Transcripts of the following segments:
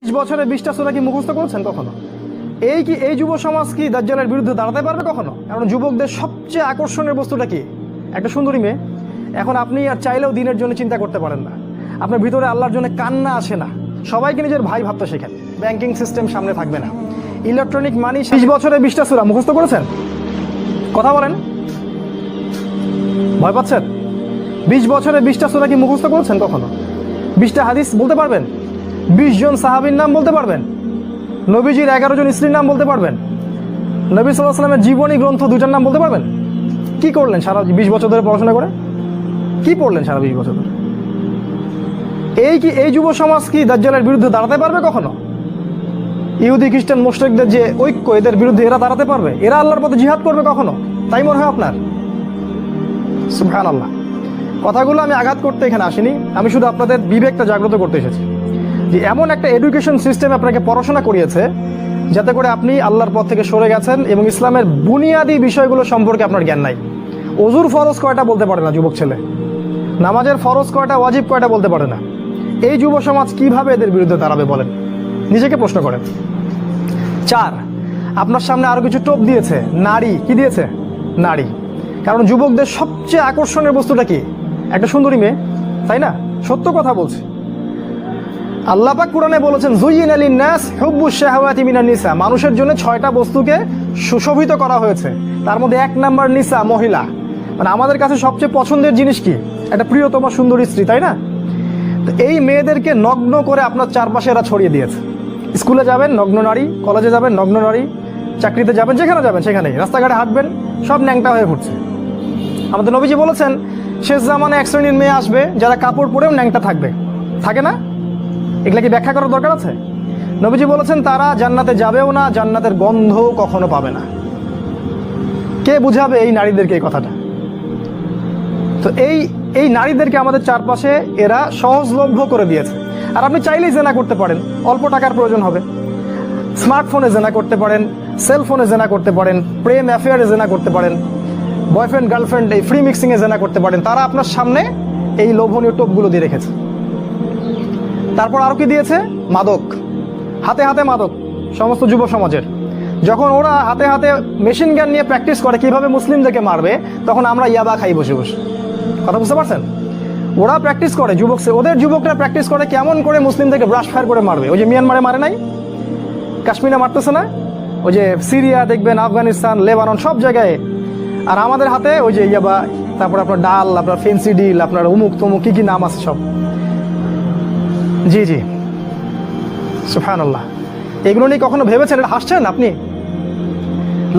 বছরে 20টা সূরা কি মুখস্থ করেছেন কখনো? এই যুব সমাজ কি দাজ্জালের বিরুদ্ধে দাঁড়াতে পারবে কখনো? কারণ যুবকদের সবচেয়ে আকর্ষণের বস্তুটা কি? একটা সুন্দরী মেয়ে। এখন আপনি আর চাইলেও দিনের জন্য চিন্তা করতে পারেন না, আপনার ভিতরে আল্লাহর জন্য কান্না আসে না। সবাইকে নিজের ভাই ভাবতে শেখেন। ব্যাংকিং সিস্টেম সামনে থাকবে না, ইলেকট্রনিক মানি। 20 বছরে 20টা সূরা মুখস্থ করেছেন? কথা বলেন, ভয় পাচ্ছেন? 20 বছরে 20টা সূরা কি মুখস্থ করেছেন কখনো? 20টা হাদিস বলতে পারবেন? 20 জন সাহাবীর নাম বলতে পারবেন? নবীজির 11 জন স্ত্রীর নাম বলতে পারবেন? নবী সাল্লাল্লাহু আলাইহি ওয়াসাল্লামের জীবনী গ্রন্থ 2টার নাম বলতে পারবেন? কি করলেন সারা 20 বছর ধরে পড়াশোনা করে? কি পড়লেন সারা 20 বছর ধরে? এই যুব সমাজ কি দাজ্জালের বিরুদ্ধে দাঁড়াতে পারবে কখনো? ইহুদি খ্রিস্টান মুশরিকদের যে ঐক্য, এদের বিরুদ্ধে এরা দাঁড়াতে পারবে? এরা আল্লাহর পথে জিহাদ করবে কখনো? তাই মনে হয় আপনার? সুবহানাল্লাহ। কথাগুলো আমি আঘাত করতে এখানে আসিনি, আমি শুধু আপনাদের বিবেকটা জাগ্রত করতে এসেছি যে এমন একটা এডুকেশন সিস্টেম আপনাকে পড়াশোনা করিয়েছে যাতে করে আপনি আল্লাহর পথ থেকে সরে গেছেন এবং ইসলামের বুনিয়াদী বিষয়গুলো সম্পর্কে আপনার জ্ঞান নাই। ওযুর ফরজ কয়টা বলতে পারে না যুবক ছেলে, নামাজের ফরজ কয়টা, ওয়াজিব কয়টা বলতে পারে না। এই যুব সমাজ কিভাবে এদের বিরুদ্ধে দাঁড়াবে বলেন? নিজেকে প্রশ্ন করেন। 4, আপনার সামনে আরো কিছু টোপ দিয়েছে। নারী কি দিয়েছে? নারী। কারণ যুবকদের সবচেয়ে আকর্ষণের বস্তুটা কি? একটা সুন্দরী মেয়ে, তাই না? সত্য কথা বলছি। আল্লাহ পাক কোরআনে বলেছেন, যুয়িনা লিন-নাস হুব্বুশ শাহাওয়াতি মিনান নিসা। মানুষের জন্য 6টা বস্তুকে সুশোভিত করা হয়েছে, তার মধ্যে 1 নাম্বার নিসা, মহিলা। মানে আমাদের কাছে সবচেয়ে পছন্দের জিনিস কি? একটা প্রিয়তম সুন্দরী স্ত্রী, তাই না? তো এই মেয়েদেরকে নগ্ন করে আপনার চারপাশে এরা ছড়িয়ে দিয়েছে। স্কুলে যাবেন নগ্ন নারী, কলেজে যাবেন নগ্ন নারী, চাকরিতে যাবেন, যেখানে যাবেন সেখানেই, রাস্তাঘাটে হাঁটবেন, সব ন্যাংটা হয়ে ঘুরছে। আমাদের নবীজি বলেছেন, শেষ জামানে এক শ্রেণীর মেয়ে আসবে যারা কাপড় পরেও ন্যাংটা থাকবে। থাকে না? এগুলা কি ব্যাখ্যা করার দরকার আছে? নবীজি বলেছেন তারা জান্নাতে যাবেও না, জান্নাতের গন্ধও কখনো পাবে না। কে বুঝাবে এই নারীদেরকে এই কথাটা? তো এই নারীদেরকে আমাদের চারপাশে এরা সহজলভ্য করে দিয়েছে। আর আপনি চাইলেই জেনা করতে পারেন, অল্প টাকার প্রয়োজন হবে। স্মার্টফোনে জেনা করতে পারেন, সেলফোনে জেনা করতে পারেন, প্রেম অ্যাফেয়ারে জেনা করতে পারেন, বয়ফ্রেন্ড গার্লফ্রেন্ড এই ফ্রি মিক্সিংয়ে জেনা করতে পারেন। তারা আপনার সামনে এই লোভনীয় টোপগুলো দিয়ে রেখেছে। তারপর আরো কি দিয়েছে? মাদক। হাতে হাতে মাদক সমস্ত যুব সমাজের। যখন ওরা হাতে হাতে মেশিন গান নিয়ে প্র্যাকটিস করে কিভাবে মুসলিমদেরকে মারবে, তখন আমরা ইয়াবা খাই বসে বসে। কথা বুঝতে পারছেন? ওরা প্র্যাকটিস করে, ওদের যুবকরা প্র্যাকটিস করে কেমন করে মুসলিমদেরকে ব্রাশ ফায়ার করে মারবে। ওই যে মিয়ানমারে মারে নাই, কাশ্মীরে মারতেছে না, ওই যে সিরিয়া দেখবেন, আফগানিস্তান, লেবানন, সব জায়গায়। আর আমাদের হাতে ওই যে ইয়াবা, তারপর আপনার ডাল, আপনার ফেন্সি ডিল, আপনার উমুক তমুক কি কি নাম আছে সব। জি জি, সুবহানাল্লাহ। এগুলো নিয়ে কখনো ভেবেছেন? এটা হাসছেন আপনি?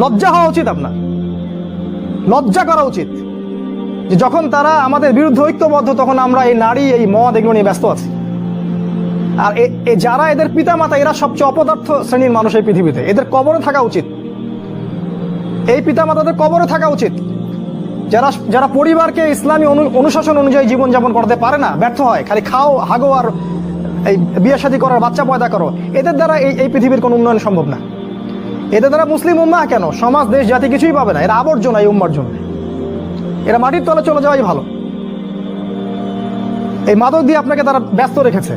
লজ্জা হওয়া উচিত আপনার, লজ্জা করা উচিত যে যখন তারা আমাদের বিরুদ্ধে ঐক্যবদ্ধ, তখন আমরা এই নারী, এই মদ, এগুলো নিয়ে ব্যস্ত আছি। আর যারা এদের পিতামাতা, এরা সবচেয়ে অপদার্থ শ্রেণীর মানুষ এই পৃথিবীতে। এদের কবরে থাকা উচিত, এই পিতামাতাদের কবরে থাকা উচিত। যারা পরিবারকে ইসলামী অনুশাসন অনুযায়ী জীবনযাপন করতে পারে না, ব্যর্থ হয়, খালি খাও, হাগো আর এই বিয়ে শাদী করার, বাচ্চা পয়দা করো, এদের দ্বারা এই পৃথিবীর কোনো উন্নয়ন সম্ভব না। এদের দ্বারা মুসলিম উম্মাহ কেন, সমাজ, দেশ, জাতি কিছুই পাবে না। এরা আবর্জনা এই উম্মার জন্য। এরা মাটির তলে চলে যাওয়াই ভালো। এই মাদক দিয়ে আপনাকে তারা ব্যস্ত রেখেছে।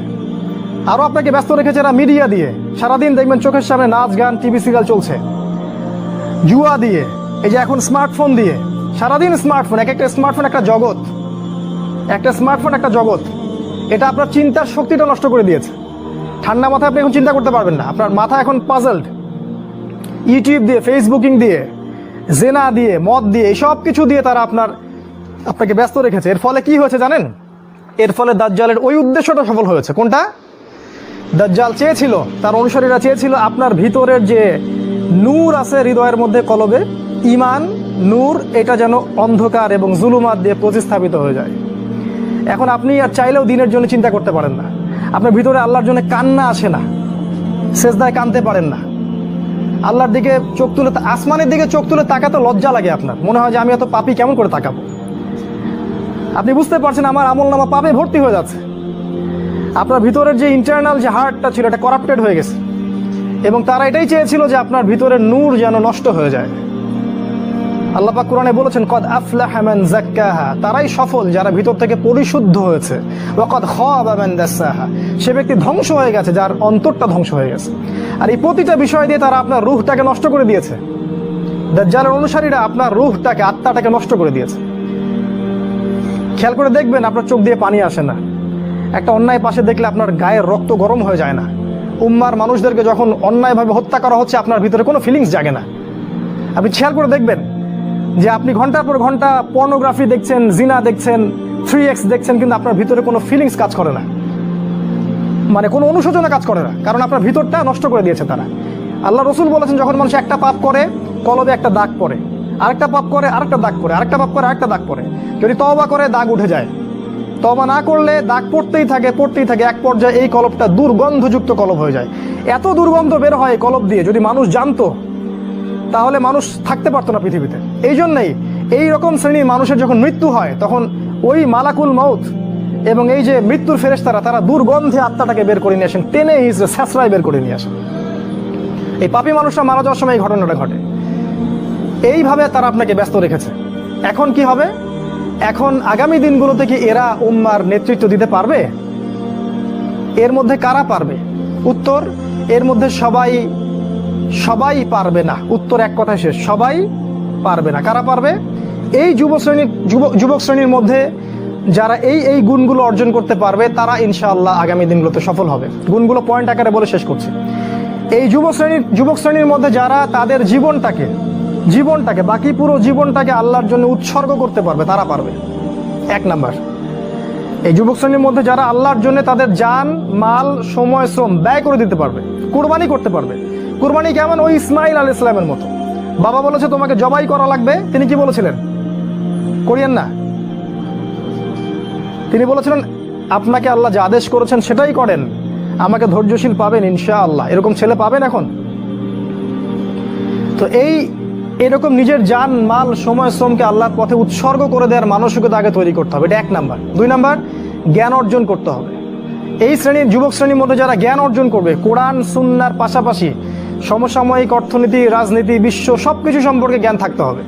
আরো আপনাকে ব্যস্ত রেখেছে এরা মিডিয়া দিয়ে। সারাদিন দেখবেন চোখের সামনে নাচ গান, টিভি সিরিয়াল চলছে। জুয়া দিয়ে, এই যে এখন স্মার্টফোন দিয়ে, সারাদিন স্মার্টফোন, একটা স্মার্টফোন একটা জগৎ, একটা স্মার্টফোন একটা জগৎ। এটা আপনার চিন্তার শক্তিটা নষ্ট করে দিয়েছে। ঠান্ডা মাথায় আপনি এখন চিন্তা করতে পারবেন না, আপনার মাথা এখন পাজলড। ইউটিউব দিয়ে, ফেসবুকিং দিয়ে, জেনা দিয়ে, মদ দিয়ে, এই সব কিছু দিয়ে তারা আপনাকে ব্যস্ত রেখেছে। এর ফলে কি হয়েছে জানেন? এর ফলে দাজ্জালের ওই উদ্দেশ্যটা সফল হয়েছে। কোনটা? দাজ্জাল চেয়েছিল, তার অনুসারীরা চেয়েছিল আপনার ভিতরের যে নূর আছে হৃদয়ের মধ্যে, কলবে ঈমান, নূর, এটা যেন অন্ধকার এবং জুলুমাত দিয়ে প্রতিস্থাপিত হয়ে যায়। এখন আপনি আর চাইলেও দিনের জন্য চিন্তা করতে পারেন না, আপনার ভিতরে আল্লাহর জন্য কান্না আসে না, সেজদায় কাঁদতে পারেন না, আল্লাহর দিকে চোখ তুলে, আসমানের দিকে চোখ তুলে তাকাতে লজ্জা লাগে। আপনার মনে হয় যে আমি এত পাপী, কেমন করে তাকাবো? আপনি বুঝতে পারছেন আমার আমলনামা পাপে ভর্তি হয়ে যাচ্ছে। আপনার ভিতরের যে ইন্টারনাল যে হার্টটা ছিল, এটা করাপ্টেড হয়ে গেছে। এবং তারা এটাই চেয়েছিল যে আপনার ভিতরের নূর যেন নষ্ট হয়ে যায়। আল্লাহ পাক কোরআনে বলেছেন কদ আফলাহা মান যাক্কাহা, তারাই সফল যারা ভিতর থেকে পরিশুদ্ধ হয়েছে। ওয়া কদ খাবা মান দাসাহা, সে ব্যক্তি ধ্বংস হয়ে গেছে যার অন্তরটা ধ্বংস হয়ে গেছে। আর এই প্রতিটা বিষয় দিয়ে তারা আপনার রূহটাকে নষ্ট করে দিয়েছে। দাজ্জালের অনুসারীরা আপনার রূহটাকে, আত্মাটাকে নষ্ট করে দিয়েছে। খেয়াল করে দেখবেন আপনার চোখ দিয়ে পানি আসে না, একটা অন্যায় পাশে দেখলে আপনার গায়ের রক্ত গরম হয়ে যায় না, উম্মার মানুষদেরকে যখন অন্যায়ভাবে হত্যা করা হচ্ছে আপনার ভিতরে কোনো ফিলিংস জাগে না। আপনি খেয়াল করে দেখবেন যে আপনি ঘন্টার পর ঘন্টা পর্নোগ্রাফি দেখছেন, জিনা দেখছেন, 3x দেখছেন, কিন্তু আপনার ভিতরে কোনো ফিলিংস কাজ করে না, মানে কোনো অনুশোচনা কাজ করে না, কারণ আপনার ভিতরটা নষ্ট করে দিয়েছে তারা। আল্লাহ রসুল বলেছেন যখন মানুষ একটা পাপ করে কলবে একটা দাগ পড়ে, আরেকটা পাপ করে আরেকটা দাগ পড়ে, আরেকটা পাপ করে আরেকটা দাগ পড়ে। যদি তওবা করে দাগ উঠে যায়, তওবা না করলে দাগ পড়তেই থাকে পড়তেই থাকে, এক পর্যায়ে এই কলবটা দুর্গন্ধযুক্ত কলব হয়ে যায়। এত দুর্গন্ধ বের হয় কলব দিয়ে, যদি মানুষ জানতো তাহলে মানুষ থাকতে পারতো না পৃথিবীতে। এই জন্যই এই রকম শ্রেণীর মানুষের যখন মৃত্যু হয় তখন ওই মালাকুল মাউত এবং এই যে মৃত্যুর ফেরেশতারা তারা দুর্গন্ধে আত্মাটাকে বের করে নিয়ে আসেন, টেনে হিজড়ে স্যাঁচড়ায় বের করে নিয়ে আসেন। এই পাপী মানুষরা মারা যাওয়ার সময় এই ঘটনাটা ঘটে। এইভাবে তারা আপনাকে ব্যস্ত রেখেছে। এখন কি হবে? এখন আগামী দিনগুলোতে কি এরা উম্মার নেতৃত্ব দিতে পারবে? এর মধ্যে কারা পারবে? উত্তর, এর মধ্যে সবাই পারবে না। উত্তর এক কথায় শেষ, সবাই পারবে না। কারা পারবে? এই যুবক শ্রেণীর মধ্যে যারা এই গুণগুলো অর্জন করতে পারবে তারা ইনশাআল্লাহ আগামী দিনগুলোতে সফল হবে। গুণগুলো পয়েন্ট আকারে বলে শেষ করছি। এই যুবক শ্রেণীর মধ্যে যারা তাদের জীবনটাকে বাকি পুরো জীবনটাকে আল্লাহর জন্য উৎসর্গ করতে পারবে তারা পারবে। এক নাম্বার, এই যুবক শ্রেণীর মধ্যে যারা আল্লাহর জন্য তাদের জান, মাল, সময়, শ্রম ব্যয় করে দিতে পারবে, কুরবানি করতে পারবে। কুরবানি কেমন? ওই ইসমাইল আলাইহিস সালামের মতো। বাবা বলেছে তোমাকে জবাই করা লাগবে, তিনি কি বলেছিলেন? করিয়েন না। তিনি বলেছিলেন আপনাকে আল্লাহ যে আদেশ করেছেন সেটাই করেন, আমাকে ধৈর্যশীল পাবেন ইনশাআল্লাহ। এরকম ছেলে পাবেন এখন? তো এরকম নিজের জান, মাল, সময়, শ্রমকে আল্লাহর পথে উৎসর্গ করে দেওয়ার মানসিকতা আগে তৈরি করতে হবে। এটা এক নাম্বার। দুই নাম্বার, জ্ঞান অর্জন করতে হবে। এই যুবক শ্রেণীর মধ্যে যারা জ্ঞান অর্জন করবে, কোরআন সুন্নাহর পাশাপাশি সমসাময়িক অর্থনীতি, রাজনীতি, বিশ্ব সবকিছু সম্পর্কে জ্ঞান থাকতে হবে।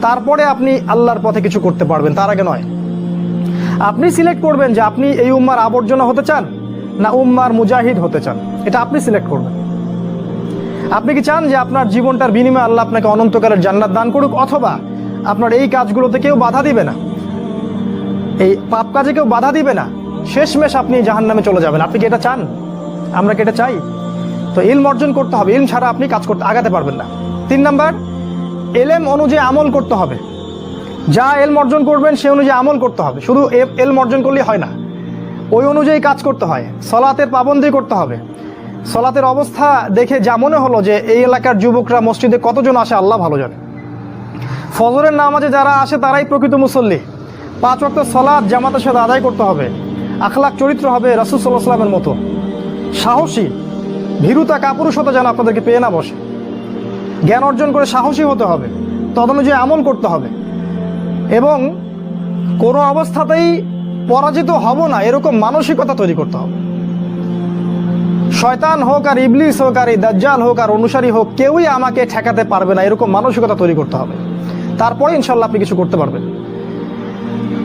তারপরে আপনি আল্লাহর পথে কিছু করতে পারবেন, তার আগে নয়। আপনি সিলেক্ট করবেন যে আপনি এই উম্মার আবর্জনা হতে চান না উম্মার মুজাহিদ হতে চান, এটা আপনি সিলেক্ট করবেন। আপনি কি চান যে আপনার জীবনটার বিনিময়ে আল্লাহ আপনাকে অনন্তকালের জান্নাত দান করুক, অথবা আপনার এই কাজগুলোতে কেউ বাধা দিবে না, এই পাপ কাজে কেউ বাধা দিবে না, শেষমেশ আপনি জাহান্নামে চলে যাবেন? আপনি কি এটা চান? আমরা কি এটা চাই? তো ইলম অর্জন করতে হবে, ইলম ছাড়া আপনি কাজ করতে আগাতে পারবেন না। তিন নাম্বার, এলেম অনুযায়ী আমল করতে হবে। যা এলম অর্জন করবেন সে অনুযায়ী আমল করতে হবে। শুধু এলম অর্জন করলেই হয় না, ওই অনুযায়ী কাজ করতে হয়। সলাতের পাবন্দি করতে হবে। সলাতের অবস্থা দেখে যা মনে হলো যে এই এলাকার যুবকরা মসজিদে কতজন আসে আল্লাহ ভালো জানে। ফজরের নামাজে যারা আসে তারাই প্রকৃত মুসল্লি। 5 ওয়াক্ত সলাত জামাতের সাথে আদায় করতে হবে। আখলাক চরিত্র হবে রাসূল সাল্লাল্লাহু আলাইহি ওয়াসাল্লামের মতো। সাহসী, ভীরুতা, কাপুরুষতা যেন আপনাদেরকে পেয়ে না বসে। জ্ঞান অর্জন করে সাহসী হতে হবে, তদনুযায়ী আমল করতে হবে, এবং কোনো অবস্থাতেই পরাজিত হব না এরকম মানসিকতা তৈরি করতে হবে। শয়তান হোক আর ইবলিস হোক আর এই দাজ্জাল হোক আর অনুসারী হোক, কেউই আমাকে ঠেকাতে পারবে না এরকম মানসিকতা তৈরি করতে হবে। তারপরে ইনশাল্লাহ আপনি কিছু করতে পারবেন।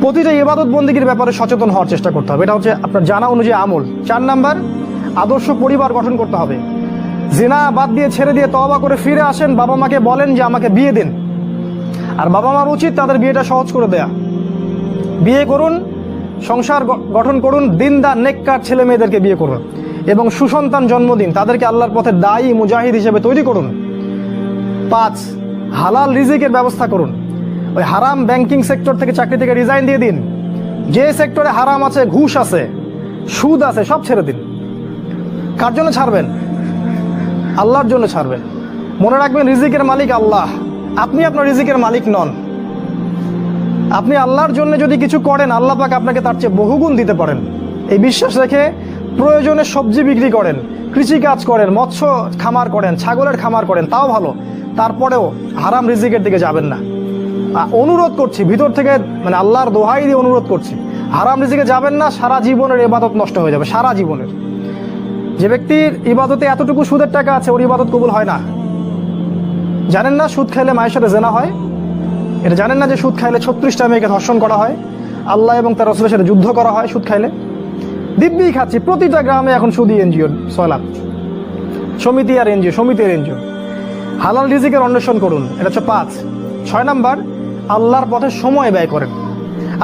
প্রতিটা ইবাদত বন্দেগীর ব্যাপারে সচেতন হওয়ার চেষ্টা করতে হবে, এটা হচ্ছে আপনার জানা অনুযায়ী আমল। 4 নাম্বার, আদর্শ পরিবার গঠন করতে হবে। জিনা বাদ দিয়ে ছেড়ে দিয়ে তওবা করে ফিরে আসেন, বাবা মাকে বলেন যে আমাকে বিয়ে দিন। আর বাবা মার উচিত তাদের বিয়েটা সহজ করে দেয়া। বিয়ে করুন, সংসার গঠন করুন, দিনদার নেককার ছেলে মেয়েদেরকে বিয়ে করুন এবং সুসন্তান জন্ম দিন, তাদেরকে আল্লাহর পথে দায়ী মুজাহিদ হিসেবে তৈরি করুন। 5, হালাল রিজিকের ব্যবস্থা করুন। ওই হারাম ব্যাংকিং সেক্টর থেকে চাকরি থেকে রিজাইন দিয়ে দিন। যে সেক্টরে হারাম আছে, ঘুষ আছে, সুদ আছে, সব ছেড়ে দিন। কার জন্য ছাড়বেন? আল্লাহর জন্য ছাড়বেন। মনে রাখবেন রিজিকের মালিক আল্লাহ, আপনি আপনার রিজিকের মালিক নন। আপনি আল্লাহর জন্য যদি কিছু করেন আল্লাহ পাক আপনাকে তার চেয়ে বহুগুণ দিতে পারেন। এই বিশ্বাস রেখে প্রয়োজনে সবজি বিক্রি করেন, কৃষিকাজ করেন, মৎস্য খামার করেন, ছাগলের খামার করেন, তাও ভালো। তারপরেও হারাম রিজিকের দিকে যাবেন না। অনুরোধ করছি ভিতর থেকে, মানে আল্লাহর দোহাই দিয়ে অনুরোধ করছি, হারাম রিজিকে যাবেন না। সারা জীবনের ইবাদত নষ্ট হয়ে যাবে, সারা জীবনের। যে ব্যক্তির ইবাদতে এতটুকু সুদের টাকা আছে ওর ইবাদত কবুল হয় না। জানেন না সুদ খেলে মায়ের সাথে জেনা হয়? এটা জানেন না যে সুদ খাইলে 36টা মেয়েকে ধর্ষণ করা হয়, আল্লাহ এবং তার রাসূলের সাথে যুদ্ধ করা হয় সুদ খাইলে? দিব্যি খাচ্ছি, প্রতিটা গ্রামে এখন সুদী এনজিও, সয়লাভ সমিতি আর এনজিও, সমিতি আর এনজিও। হালাল রিজিকের অন্বেষণ করুন, এটা হচ্ছে 5। 6 নাম্বার, আল্লাহর পথে সময় ব্যয় করেন।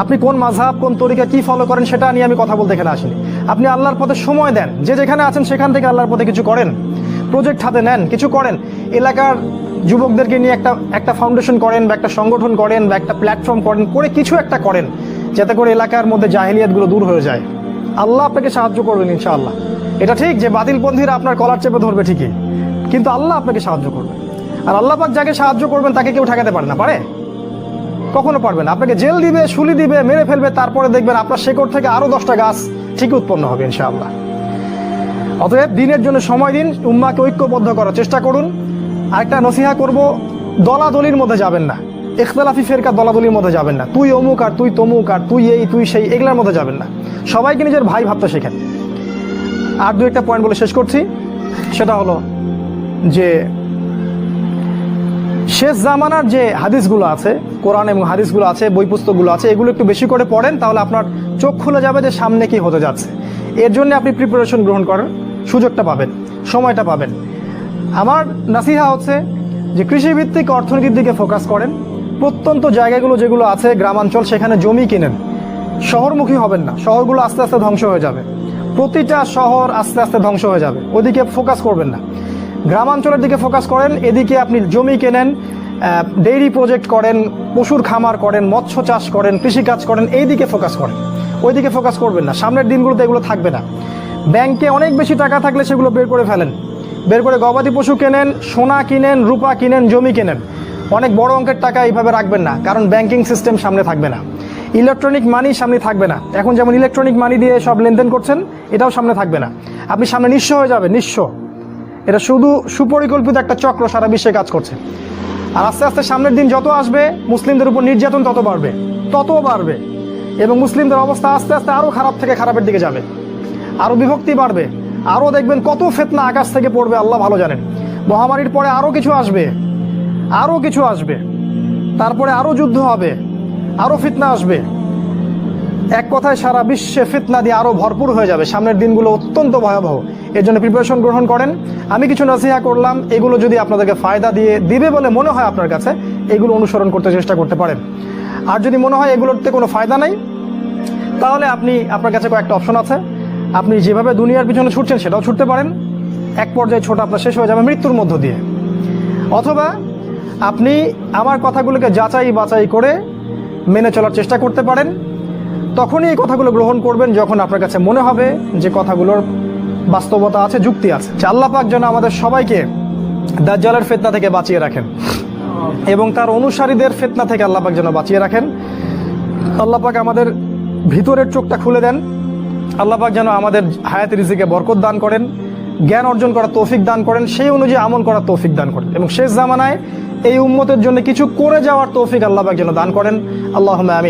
আপনি কোন মাযহাব, কোন তরিকা, কি ফলো করেন সেটা নিয়ে আমি কথা বলতে এখানে আসিনি। আপনি আল্লাহর পথে সময় দেন, যে যেখানে আছেন সেখান থেকে আল্লাহর পথে কিছু করেন, প্রজেক্ট হাতে নেন, কিছু করেন। এলাকার যুবকদেরকে নিয়ে একটা ফাউন্ডেশন করেন, বা একটা সংগঠন করেন, বা একটা প্ল্যাটফর্ম করেন, করে কিছু একটা করেন, যাতে করে এলাকার মধ্যে জাহেলিয়াতগুলো দূর হয়ে যায়। আল্লাহ আপনাকে সাহায্য করবেন ইনশাআল্লাহ। এটা ঠিক যে বাতিলপন্থীরা আপনার কলার চেপে ধরবে ঠিকই, কিন্তু আল্লাহ আপনাকে সাহায্য করবে। আর আল্লাহ পাক যাকে সাহায্য করবেন তাকে কেউ ঠেকাতে পারে না, পারে? কখনো পারবে না। আপনাকে জেল দিবে, শুলি দিবে, মেরে ফেলবে, তারপরে দেখবেন আপনার শেকড় থেকে আরো 10টা গাছ ঠিকই উৎপন্ন হবে ইনশাআল্লাহ। অতএব দিনের জন্য সময় দিন, উম্মাহকে ঐক্যবদ্ধ করার চেষ্টা করুন। আরেকটা নসিহা করব, দলাদলির মধ্যে যাবেন না, ইখতিলাফি ফেরকা দলাদলির মধ্যে যাবেন না। তুই অমুক আর তুই তমুক আর তুই এই তুই সেই, এগুলোর মধ্যে যাবেন না। সবাইকে নিজের ভাই ভাবতে শেখেন। আর দু একটা পয়েন্ট বলে শেষ করছি, সেটা হলো যে শেষ জামানার যে হাদিসগুলো আছে, কোরআন এবং হাদিসগুলো আছে, বই পুস্তকগুলো আছে, এগুলো একটু বেশি করে পড়েন, তাহলে আপনার চোখ খুলে যাবে যে সামনে কি হতে যাচ্ছে। এর জন্য আপনি প্রিপারেশন গ্রহণ করার সুযোগটা পাবেন, সময়টা পাবেন। আমার নাসিহা হচ্ছে যে কৃষিভিত্তিক অর্থনীতির দিকে ফোকাস করেন। প্রত্যন্ত জায়গাগুলো যেগুলো আছে গ্রামাঞ্চল, সেখানে জমি কিনেন। শহরমুখী হবেন না, শহরগুলো আস্তে আস্তে ধ্বংস হয়ে যাবে। প্রতিটা শহর আস্তে আস্তে ধ্বংস হয়ে যাবে, ওদিকে ফোকাস করবেন না। গ্রামাঞ্চলের দিকে ফোকাস করেন, এদিকে আপনি জমি কেনেন, ডেইরি প্রজেক্ট করেন, পশুর খামার করেন, মৎস্য চাষ করেন, কৃষিকাজ করেন, এই দিকে ফোকাস করেন। ওইদিকে ফোকাস করবেন না, সামনের দিনগুলোতে এগুলো থাকবে না। ব্যাংকে অনেক বেশি টাকা থাকলে সেগুলো বের করে ফেলেন, বের করে গবাদি পশু কেনেন, সোনা কিনেন, রূপা কিনেন, জমি কেনেন। অনেক বড় অঙ্কের টাকা এইভাবে রাখবেন না, কারণ ব্যাংকিং সিস্টেম সামনে থাকবে না, ইলেকট্রনিক মানি সামনে থাকবে না। এখন যেমন ইলেকট্রনিক মানি দিয়ে সব লেনদেন করছেন, এটাও সামনে থাকবে না। আপনি সামনে নিঃস্ব হয়ে যাবেন, নিঃস্ব। এটা শুধু সুপরিকল্পিত একটা চক্র সারা বিশ্বে কাজ করছে। আর আস্তে আস্তে সামনের দিন যত আসবে, মুসলিমদের উপর নির্যাতন তত বাড়বে, এবং মুসলিমদের অবস্থা আস্তে আস্তে আরও খারাপ থেকে খারাপের দিকে যাবে, আরও বিভক্তি বাড়বে, আরও দেখবেন কত ফিতনা আকাশ থেকে পড়বে আল্লাহ ভালো জানেন। মহামারীর পরে আরও কিছু আসবে, তারপরে আরও যুদ্ধ হবে, আরও ফিতনা আসবে। এক কথায় সারা বিশ্বে ফিতনা দিয়ে আরও ভরপুর হয়ে যাবে। সামনের দিনগুলো অত্যন্ত ভয়াবহ। এর জন্য প্রিপারেশন গ্রহণ করেন। আমি কিছু নসিহা করলাম, এগুলো যদি আপনাদেরকে ফায়দা দিবে বলে মনে হয় আপনার কাছে, এগুলো অনুসরণ করতে চেষ্টা করতে পারেন। আর যদি মনে হয় এগুলোতে কোনো ফায়দা নাই, তাহলে আপনার কাছে কয়েকটা অপশন আছে। আপনি যেভাবে দুনিয়ার পিছনে ছুটছেন সেটাও ছুটতে পারেন, এক পর্যায়ে ছোট আপনার শেষ হয়ে যাবে মৃত্যুর মধ্য দিয়ে। অথবা আপনি আমার কথাগুলোকে যাচাই বাছাই করে মেনে চলার চেষ্টা করতে পারেন। তখনই এই কথাগুলো গ্রহণ করবেন যখন আপনার কাছে মনে হবে যে কথাগুলোর বাস্তবতা আছে, যুক্তি আছে। আল্লাহ পাক যেন আমাদের সবাইকে দাজ্জালের ফিতনা থেকে বাঁচিয়ে রাখেন, এবং তার অনুসারীদের ফিতনা থেকে আল্লাহ পাক যেন বাঁচিয়ে রাখেন। আল্লাহ পাক আমাদের ভিতরের চোখটা খুলে দেন। আল্লাহ পাক যেন আমাদের হায়াত রিজিকে বরকত দান করেন, জ্ঞান অর্জন করার তৌফিক দান করেন, সেই অনুযায়ী আমল করার তৌফিক দান করেন, এবং শেষ জামানায় এই উম্মতের জন্য কিছু করে যাওয়ার তৌফিক আল্লাহ পাক যেন দান করেন। আল্লাহুম্মা আমিন।